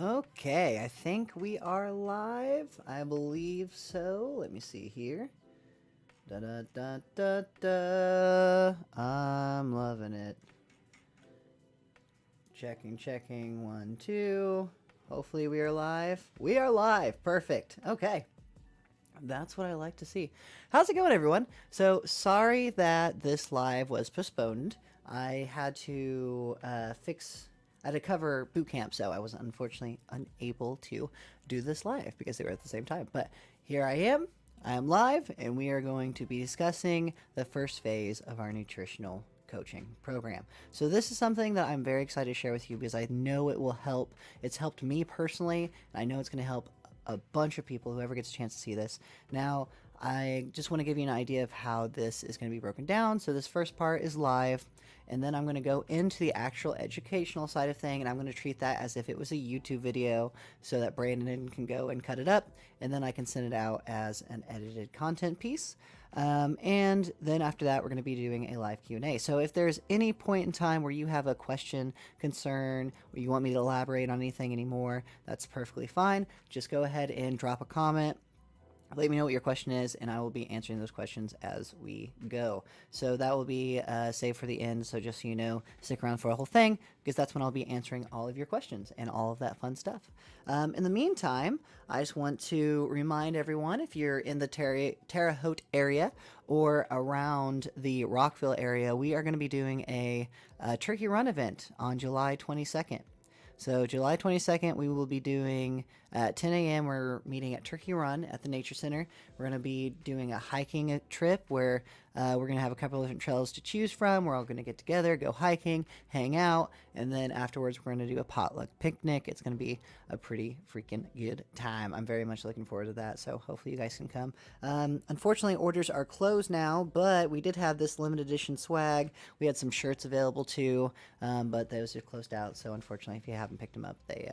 Okay, I think we are live. I believe so. Let me see here. Da da da da da. I'm loving it. Checking. 1, 2. Hopefully we are live. We are live. Perfect. Okay. That's what I like to see. How's it going, everyone? So sorry that this live was postponed. I had to I had to cover boot camp, so I was unfortunately unable to do this live because they were at the same time. But here I am. I am live, and we are going to be discussing the first phase of our nutritional coaching program. So this is something that I'm very excited to share with you because I know it will help. It's helped me personally, and I know it's going to help a bunch of people, whoever gets a chance to see this. Now, I just want to give you an idea of how this is going to be broken down. So this first part is live, and then I'm going to go into the actual educational side of thing, and I'm going to treat that as if it was a YouTube video so that Brandon can go and cut it up, and then I can send it out as an edited content piece. And then after that, we're going to be doing a live Q&A. So if there's any point in time where you have a question, concern, or you want me to elaborate on anything anymore, that's perfectly fine. Just go ahead and drop a comment. Let me know what your question is, and I will be answering those questions as we go. So that will be saved for the end. So just so you know, stick around for the whole thing because that's when I'll be answering all of your questions and all of that fun stuff. In the meantime, I just want to remind everyone, if you're in the Terre Haute area or around the Rockville area, we are going to be doing a turkey run event on July 22nd. So July 22nd, we will be doing at 10 a.m. We're meeting at Turkey Run at the Nature Center. We're going to be doing a hiking trip where we're going to have a couple of different trails to choose from. We're all going to get together, go hiking, hang out, and then afterwards we're going to do a potluck picnic. It's going to be a pretty freaking good time. I'm very much looking forward to that, so hopefully you guys can come. Unfortunately, orders are closed now, but we did have this limited edition swag. We had some shirts available too, but those are closed out, so unfortunately if you haven't picked them up, they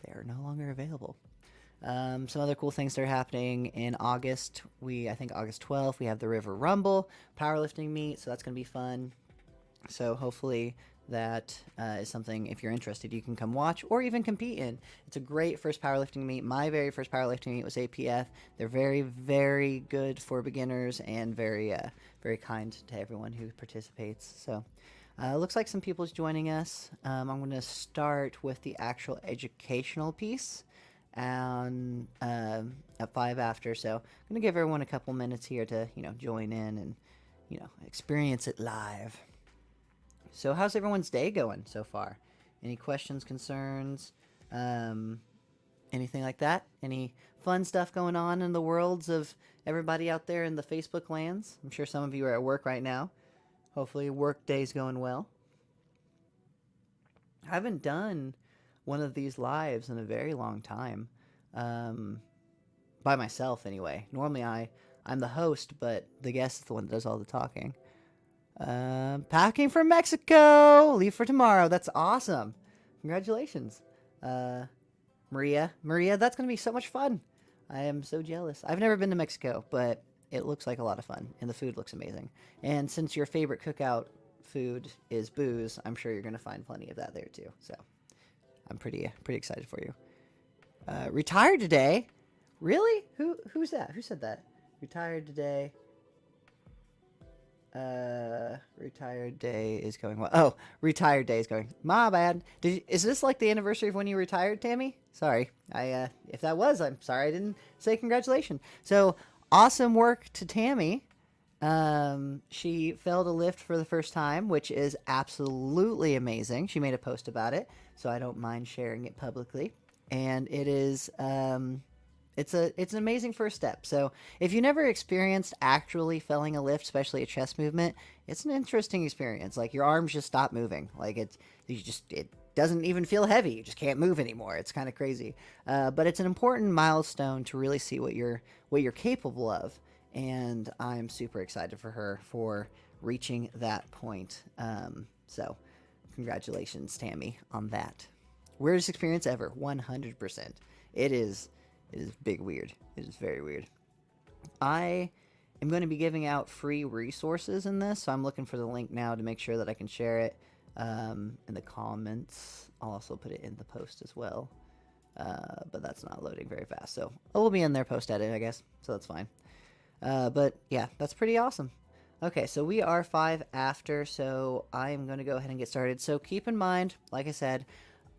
are no longer available. Some other cool things that are happening in August. I think August 12th, we have the River Rumble powerlifting meet, so that's going to be fun. So hopefully that is something, if you're interested, you can come watch or even compete in. It's a great first powerlifting meet. My very first powerlifting meet was APF. They're very, very good for beginners and very, very kind to everyone who participates. So looks like some people's joining us. I'm going to start with the actual educational piece and at 5 after. So I'm going to give everyone a couple minutes here to, join in and, experience it live. So how's everyone's day going so far? Any questions, concerns, anything like that? Any fun stuff going on in the worlds of everybody out there in the Facebook lands? I'm sure some of you are at work right now. Hopefully work day's going well. I haven't done one of these lives in a very long time. By myself anyway. Normally I'm the host, but the guest is the one that does all the talking. Packing for Mexico. Leave for tomorrow. That's awesome. Congratulations. Maria, that's going to be so much fun. I am so jealous. I've never been to Mexico, but it looks like a lot of fun, and the food looks amazing. And since your favorite cookout food is booze, I'm sure you're going to find plenty of that there too. So I'm pretty excited for you. Retired today? Really? Who's that? Who said that? Retired today. Retired day is going well. Oh, retired day is going. My bad. Is this like the anniversary of when you retired, Tammy? Sorry. If that was, I'm sorry I didn't say congratulations. So awesome work to Tammy. She failed a lift for the first time, which is absolutely amazing. She made a post about it, so I don't mind sharing it publicly. And it is, it's an amazing first step. So if you never experienced actually failing a lift, especially a chest movement, it's an interesting experience. Like your arms just stop moving. Like it doesn't even feel heavy. You just can't move anymore. It's kind of crazy. But it's an important milestone to really see what you're capable of. And I'm super excited for her for reaching that point. So congratulations, Tammy, on that. Weirdest experience ever, 100%. It is big weird. It is very weird. I am going to be giving out free resources in this, so I'm looking for the link now to make sure that I can share it in the comments. I'll also put it in the post as well. but that's not loading very fast. So it will be in there post-edit, I guess. So that's fine. But yeah, that's pretty awesome. Okay, so we are 5 after, so I'm going to go ahead and get started. So keep in mind, like I said,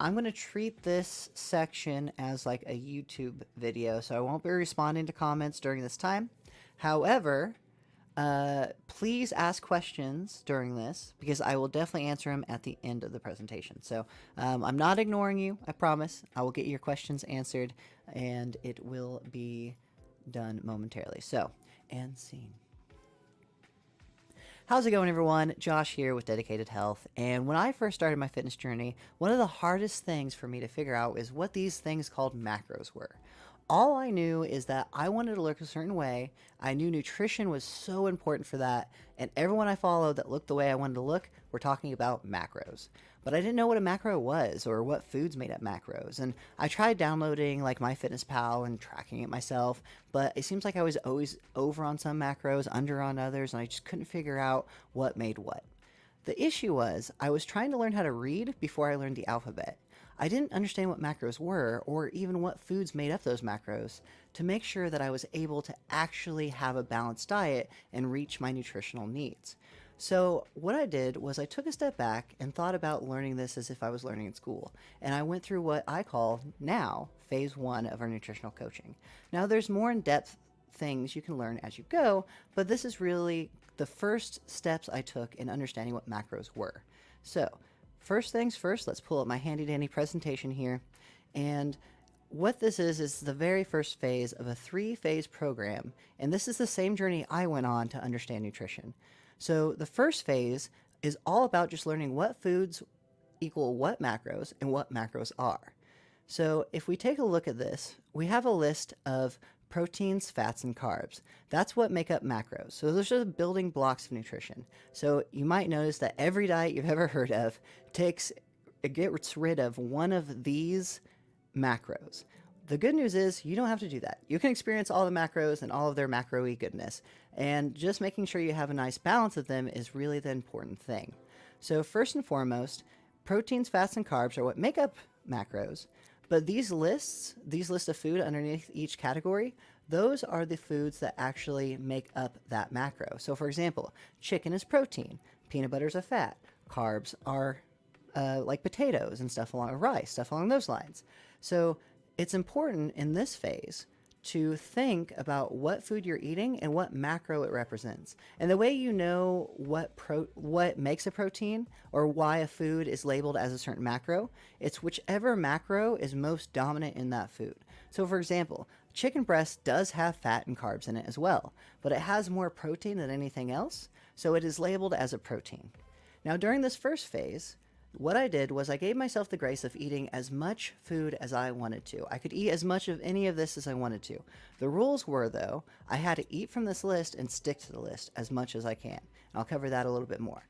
I'm going to treat this section as like a YouTube video, so I won't be responding to comments during this time. However, please ask questions during this because I will definitely answer them at the end of the presentation. So I'm not ignoring you, I promise. I will get your questions answered and it will be done momentarily. So, and scene. How's it going, everyone? Josh here with Dedicated Health. And when I first started my fitness journey, one of the hardest things for me to figure out is what these things called macros were. All I knew is that I wanted to look a certain way. I knew nutrition was so important for that, and everyone I followed that looked the way I wanted to look were talking about macros. But I didn't know what a macro was or what foods made up macros. And I tried downloading like MyFitnessPal and tracking it myself, but it seems like I was always over on some macros, under on others, and I just couldn't figure out what made what. The issue was I was trying to learn how to read before I learned the alphabet. I didn't understand what macros were or even what foods made up those macros to make sure that I was able to actually have a balanced diet and reach my nutritional needs. So what I did was I took a step back and thought about learning this as if I was learning in school. And I went through what I call now phase 1 of our nutritional coaching. Now there's more in-depth things you can learn as you go, but this is really the first steps I took in understanding what macros were. So first things first, let's pull up my handy dandy presentation here. And what this is the very first phase of a 3-phase program. And this is the same journey I went on to understand nutrition. So the first phase is all about just learning what foods equal what macros and what macros are. So if we take a look at this, we have a list of proteins, fats, and carbs. That's what make up macros. So those are the building blocks of nutrition. So you might notice that every diet you've ever heard of gets rid of one of these macros. The good news is you don't have to do that. You can experience all the macros and all of their macro-y goodness. And just making sure you have a nice balance of them is really the important thing. So first and foremost, proteins, fats, and carbs are what make up macros. But these lists of food underneath each category, those are the foods that actually make up that macro. So for example, chicken is protein, peanut butter is a fat, carbs are like potatoes and stuff along rice, stuff along those lines. So it's important in this phase to think about what food you're eating and what macro it represents. And the way you know what makes a protein or why a food is labeled as a certain macro, it's whichever macro is most dominant in that food. So for example, chicken breast does have fat and carbs in it as well, but it has more protein than anything else, so it is labeled as a protein. Now during this first phase, what I did was I gave myself the grace of eating as much food as I wanted to. I could eat as much of any of this as I wanted to. The rules were, though, I had to eat from this list and stick to the list as much as I can. I'll cover that a little bit more.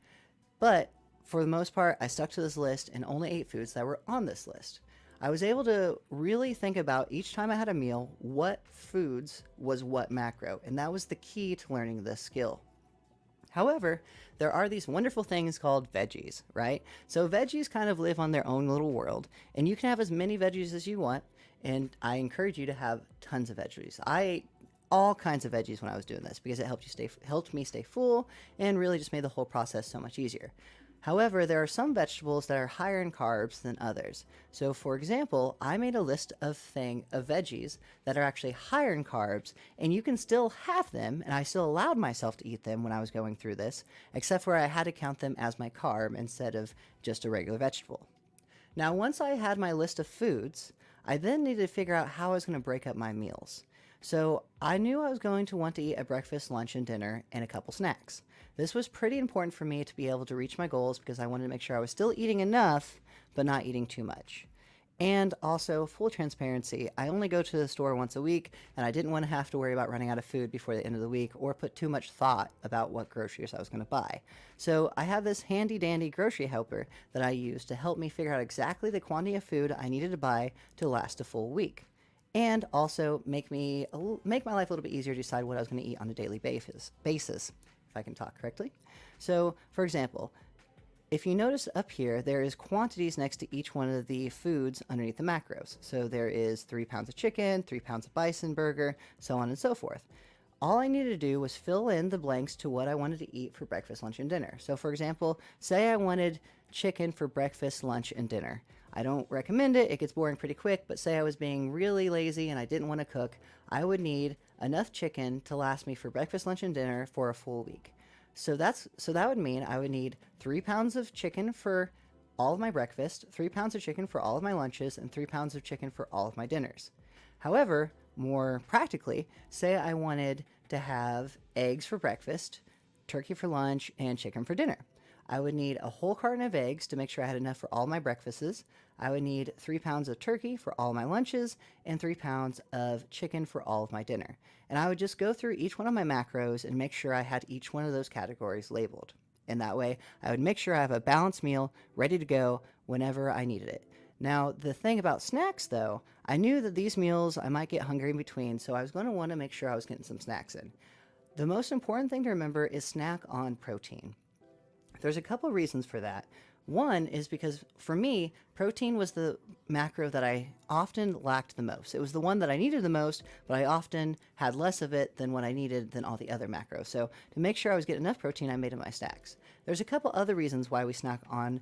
But for the most part, I stuck to this list and only ate foods that were on this list. I was able to really think about each time I had a meal, what foods was what macro, and that was the key to learning this skill. However, there are these wonderful things called veggies, right? So veggies kind of live on their own little world, and you can have as many veggies as you want, and I encourage you to have tons of veggies. I ate all kinds of veggies when I was doing this because it helped me stay full and really just made the whole process so much easier. However, there are some vegetables that are higher in carbs than others. So for example, I made a list of veggies that are actually higher in carbs, and you can still have them, and I still allowed myself to eat them when I was going through this, except for I had to count them as my carb instead of just a regular vegetable. Now, once I had my list of foods, I then needed to figure out how I was going to break up my meals. So I knew I was going to want to eat a breakfast, lunch, and dinner, and a couple snacks. This was pretty important for me to be able to reach my goals because I wanted to make sure I was still eating enough, but not eating too much. And also, full transparency, I only go to the store once a week, and I didn't want to have to worry about running out of food before the end of the week or put too much thought about what groceries I was going to buy. So I have this handy-dandy grocery helper that I use to help me figure out exactly the quantity of food I needed to buy to last a full week. And also make my life a little bit easier to decide what I was going to eat on a daily basis, if I can talk correctly. So, for example, if you notice up here, there is quantities next to each one of the foods underneath the macros. So there is 3 pounds of chicken, 3 pounds of bison burger, so on and so forth. All I needed to do was fill in the blanks to what I wanted to eat for breakfast, lunch, and dinner. So for example, say I wanted chicken for breakfast, lunch, and dinner. I don't recommend it, it gets boring pretty quick, but say I was being really lazy and I didn't want to cook, I would need enough chicken to last me for breakfast, lunch, and dinner for a full week. So that would mean I would need 3 pounds of chicken for all of my breakfast, 3 pounds of chicken for all of my lunches, and 3 pounds of chicken for all of my dinners. However, more practically, say I wanted to have eggs for breakfast, turkey for lunch, and chicken for dinner. I would need a whole carton of eggs to make sure I had enough for all my breakfasts. I would need 3 pounds of turkey for all my lunches and 3 pounds of chicken for all of my dinner. And I would just go through each one of my macros and make sure I had each one of those categories labeled. And that way, I would make sure I have a balanced meal ready to go whenever I needed it. Now, the thing about snacks, though, I knew that these meals I might get hungry in between, so I was going to want to make sure I was getting some snacks in. The most important thing to remember is snack on protein. There's a couple reasons for that. One is because for me, protein was the macro that I often lacked the most. It was the one that I needed the most, but I often had less of it than what I needed than all the other macros. So to make sure I was getting enough protein, I made it my stacks. There's a couple other reasons why we snack on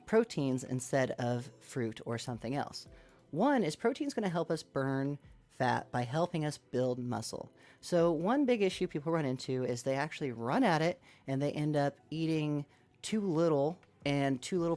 proteins instead of fruit or something else. One is protein's going to help us burn fat by helping us build muscle. So one big issue people run into is they actually run at it and they end up eating too little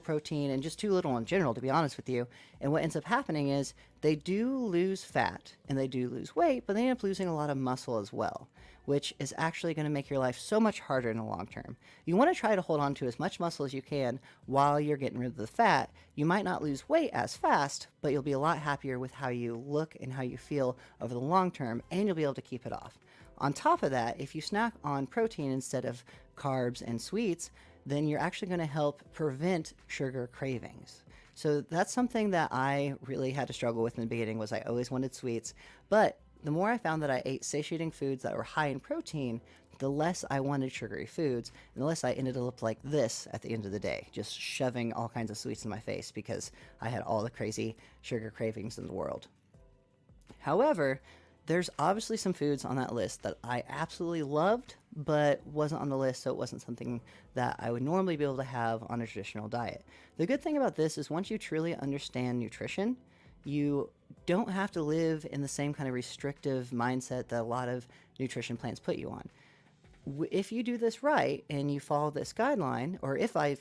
protein and just too little in general, to be honest with you. And what ends up happening is they do lose fat and they do lose weight, but they end up losing a lot of muscle as well, which is actually going to make your life so much harder in the long term. You want to try to hold on to as much muscle as you can while you're getting rid of the fat. You might not lose weight as fast, but you'll be a lot happier with how you look and how you feel over the long term, and you'll be able to keep it off. On top of that, if you snack on protein instead of carbs and sweets, then you're actually going to help prevent sugar cravings. So that's something that I really had to struggle with in the beginning, was I always wanted sweets. But the more I found that I ate satiating foods that were high in protein, the less I wanted sugary foods, and the less I ended up like this at the end of the day, just shoving all kinds of sweets in my face because I had all the crazy sugar cravings in the world. However, there's obviously some foods on that list that I absolutely loved, but wasn't on the list, so it wasn't something that I would normally be able to have on a traditional diet. The good thing about this is once you truly understand nutrition, you don't have to live in the same kind of restrictive mindset that a lot of nutrition plans put you on. If you do this right and you follow this guideline, or if I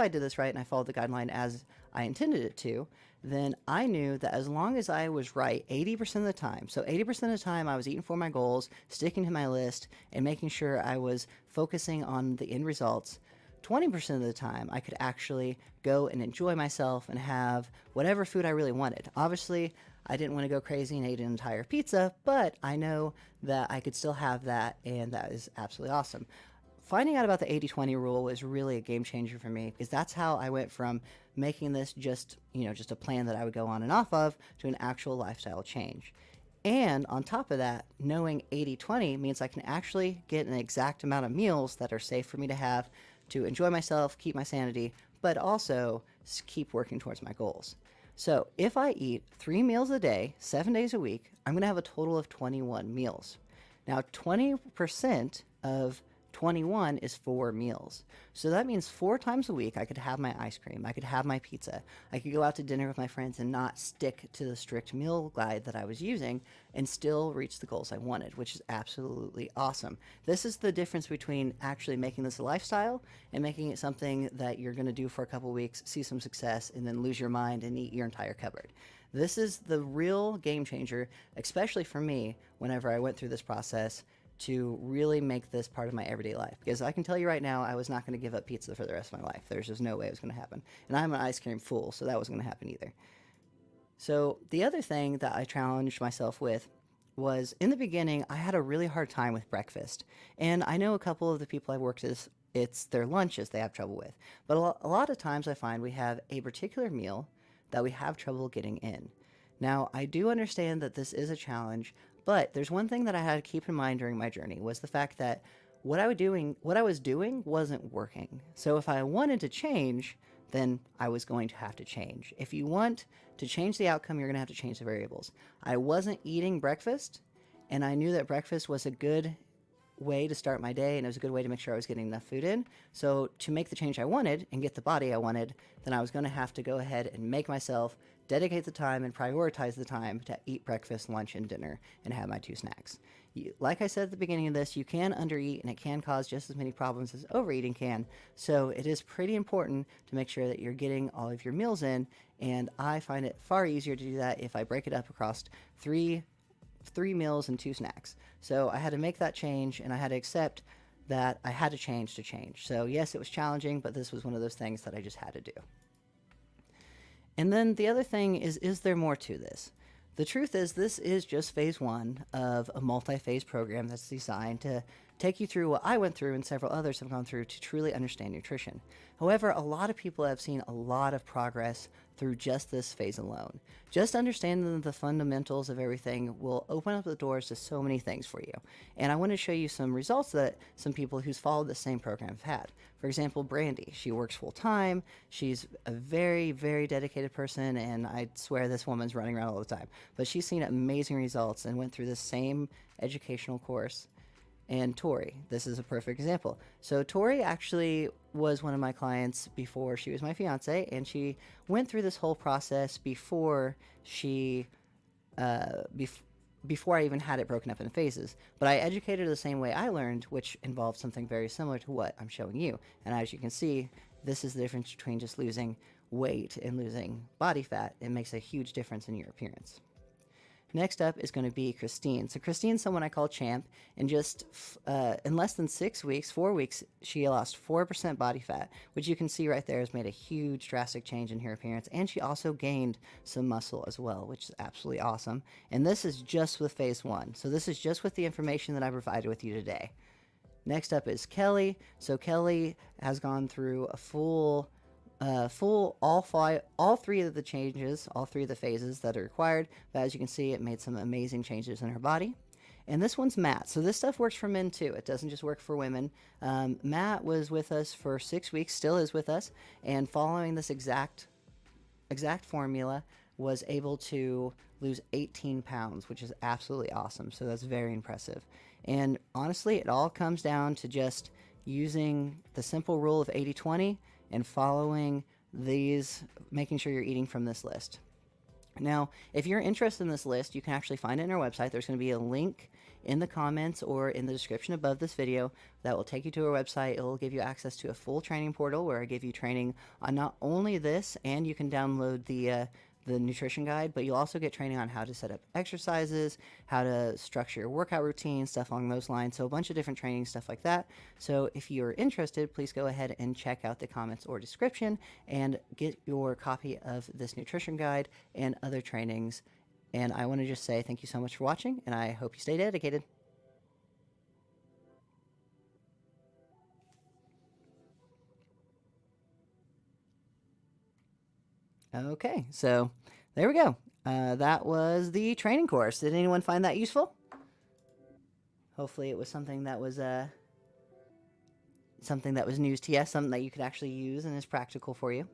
did this right and I followed the guideline as I intended it to, then I knew that as long as I was right 80% of the time, so 80% of the time I was eating for my goals, sticking to my list, and making sure I was focusing on the end results, 20% of the time I could actually go and enjoy myself and have whatever food I really wanted. Obviously, I didn't want to go crazy and eat an entire pizza, but I know that I could still have that, and that is absolutely awesome. Finding out about the 80-20 rule was really a game changer for me, because that's how I went from making this just a plan that I would go on and off of to an actual lifestyle change. And on top of that, knowing 80-20 means I can actually get an exact amount of meals that are safe for me to have to enjoy myself, keep my sanity, but also keep working towards my goals. So if I eat 3 meals a day, 7 days a week, I'm going to have a total of 21 meals. Now, 20% of 21 is 4 meals. So that means 4 times a week I could have my ice cream, I could have my pizza, I could go out to dinner with my friends and not stick to the strict meal guide that I was using and still reach the goals I wanted, which is absolutely awesome. This is the difference between actually making this a lifestyle and making it something that you're going to do for a couple weeks, see some success, and then lose your mind and eat your entire cupboard. This is the real game changer, especially for me, whenever I went through this process to really make this part of my everyday life. Because I can tell you right now, I was not going to give up pizza for the rest of my life. There's just no way it was going to happen. And I'm an ice cream fool, so that wasn't going to happen either. So the other thing that I challenged myself with was, in the beginning, I had a really hard time with breakfast. And I know a couple of the people I've worked with, it's their lunches they have trouble with. But a lot of times I find we have a particular meal that we have trouble getting in. Now, I do understand that this is a challenge, but there's one thing that I had to keep in mind during my journey was the fact that what I was doing wasn't working. So if I wanted to change, then I was going to have to change. If you want to change the outcome, you're going to have to change the variables. I wasn't eating breakfast, and I knew that breakfast was a good way to start my day, and it was a good way to make sure I was getting enough food in. So to make the change I wanted and get the body I wanted, then I was going to have to go ahead and make myself dedicate the time and prioritize the time to eat breakfast, lunch, and dinner and have my 2 snacks. Like I said at the beginning of this, you can undereat and it can cause just as many problems as overeating can. So it is pretty important to make sure that you're getting all of your meals in, and I find it far easier to do that if I break it up across three meals and 2 snacks. So I had to make that change, and I had to accept that I had to change to change. So yes, it was challenging, but this was one of those things that I just had to do. And then the other thing is there more to this? The truth is, this is just phase 1 of a multi-phase program that's designed to take you through what I went through and several others have gone through to truly understand nutrition. However, a lot of people have seen a lot of progress through just this phase alone. Just understanding the fundamentals of everything will open up the doors to so many things for you. And I want to show you some results that some people who's followed the same program have had. For example, Brandy, she works full time. She's a very, very dedicated person, and I swear this woman's running around all the time. But she's seen amazing results and went through the same educational course. And Tori, this is a perfect example. So Tori actually was one of my clients before she was my fiance, and she went through this whole process before she, before I even had it broken up in phases. But I educated her the same way I learned, which involved something very similar to what I'm showing you. And as you can see, this is the difference between just losing weight and losing body fat. It makes a huge difference in your appearance. Next up is going to be Christine. So Christine's someone I call Champ, and just in less than 6 weeks, 4 weeks, she lost 4% body fat, which you can see right there has made a huge drastic change in her appearance, and she also gained some muscle as well, which is absolutely awesome. And this is just with phase 1. So this is just with the information that I provided with you today. Next up is Kelly. So Kelly has gone through a full all 3 of the changes, all 3 of the phases that are required. But as you can see, it made some amazing changes in her body. And this one's Matt. So this stuff works for men too. It doesn't just work for women. Matt was with us for 6 weeks, still is with us, and following this exact formula, was able to lose 18 pounds, which is absolutely awesome. So that's very impressive. And honestly, it all comes down to just using the simple rule of 80-20 and following these, making sure you're eating from this list. Now, if you're interested in this list, you can actually find it on our website. There's going to be a link in the comments or in the description above this video that will take you to our website. It will give you access to a full training portal where I give you training on not only this, and you can download the nutrition guide, but you'll also get training on how to set up exercises, how to structure your workout routine, stuff along those lines. So a bunch of different training stuff like that. So if you're interested, please go ahead and check out the comments or description and get your copy of this nutrition guide and other trainings. And I want to just say thank you so much for watching, and I hope you stay dedicated. Okay, so there we go. That was the training course. Did anyone find that useful? Hopefully it was something that was news to you, something that you could actually use and is practical for you.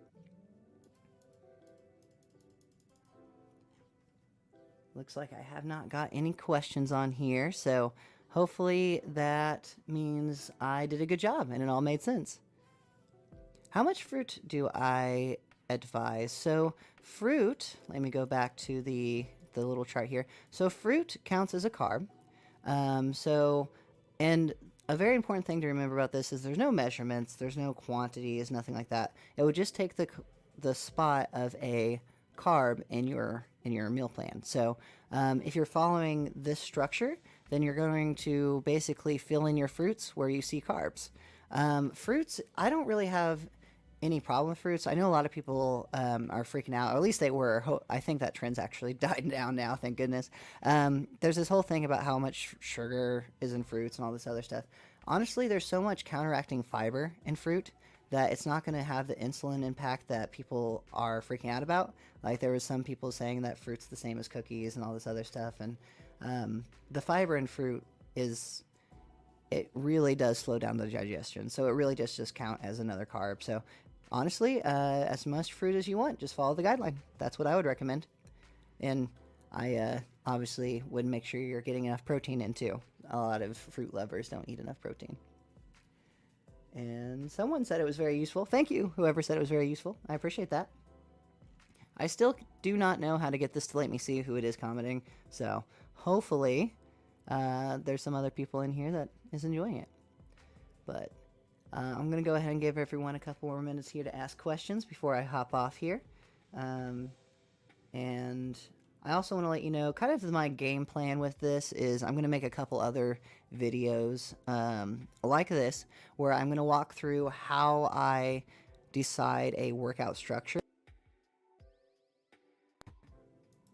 Looks like I have not got any questions on here, so hopefully that means I did a good job and it all made sense. How much fruit do I advise? So fruit, let me go back to the little chart here. So fruit counts as a carb. And a very important thing to remember about this is there's no measurements, there's no quantities, nothing like that. It would just take the spot of a carb in your meal plan. So if you're following this structure, then you're going to basically fill in your fruits where you see carbs. Fruits, I don't really have any problem with fruits. I know a lot of people are freaking out, or at least they were. I think that trend's actually died down now, thank goodness. There's this whole thing about how much sugar is in fruits and all this other stuff. Honestly, there's so much counteracting fiber in fruit that it's not going to have the insulin impact that people are freaking out about. Like there was some people saying that fruit's the same as cookies and all this other stuff, and the fiber in fruit is it really does slow down the digestion. So it really just count as another carb. So honestly, as much fruit as you want, just follow the guideline. That's what I would recommend. And I obviously would make sure you're getting enough protein in too. A lot of fruit lovers don't eat enough protein. And someone said it was very useful. Thank you, whoever said it was very useful. I appreciate that. I still do not know how to get this to let me see who it is commenting. So hopefully there's some other people in here that is enjoying it. But I'm going to go ahead and give everyone a couple more minutes here to ask questions before I hop off here. And I also want to let you know, kind of my game plan with this is I'm going to make a couple other videos like this, where I'm going to walk through how I decide a workout structure.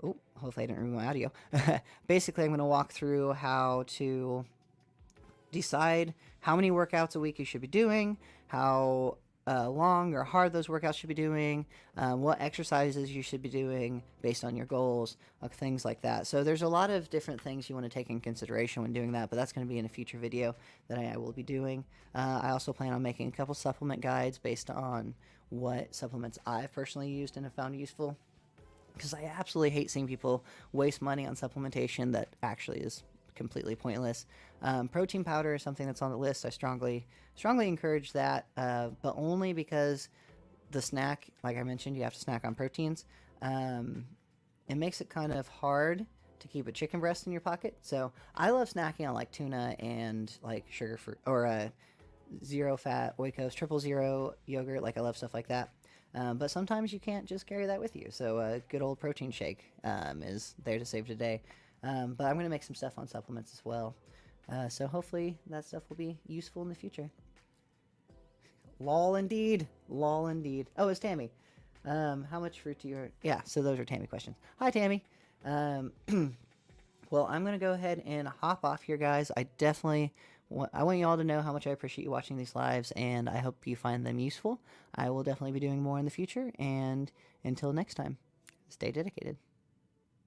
Oh, hopefully I didn't remove my audio. Basically, I'm going to walk through how to decide how many workouts a week you should be doing, how long or hard those workouts should be doing, what exercises you should be doing based on your goals, things like that. So there's a lot of different things you want to take in consideration when doing that, but that's going to be in a future video that I will be doing. I also plan on making a couple supplement guides based on what supplements I've personally used and have found useful, because I absolutely hate seeing people waste money on supplementation that actually is completely pointless. Protein powder is something that's on the list. I strongly encourage that, but only because the snack, like I mentioned, you have to snack on proteins. It makes it kind of hard to keep a chicken breast in your pocket. So I love snacking on like tuna and like sugar free or zero fat Oikos, 000 yogurt. Like I love stuff like that. But sometimes you can't just carry that with you. So a good old protein shake is there to save today. But I'm going to make some stuff on supplements as well. So hopefully that stuff will be useful in the future. Lol indeed. Lol indeed. Oh, it's Tammy. How much fruit do you... Yeah, so those are Tammy questions. Hi, Tammy. Well, I'm going to go ahead and hop off here, guys. I want you all to know how much I appreciate you watching these lives, and I hope you find them useful. I will definitely be doing more in the future, and until next time, stay dedicated.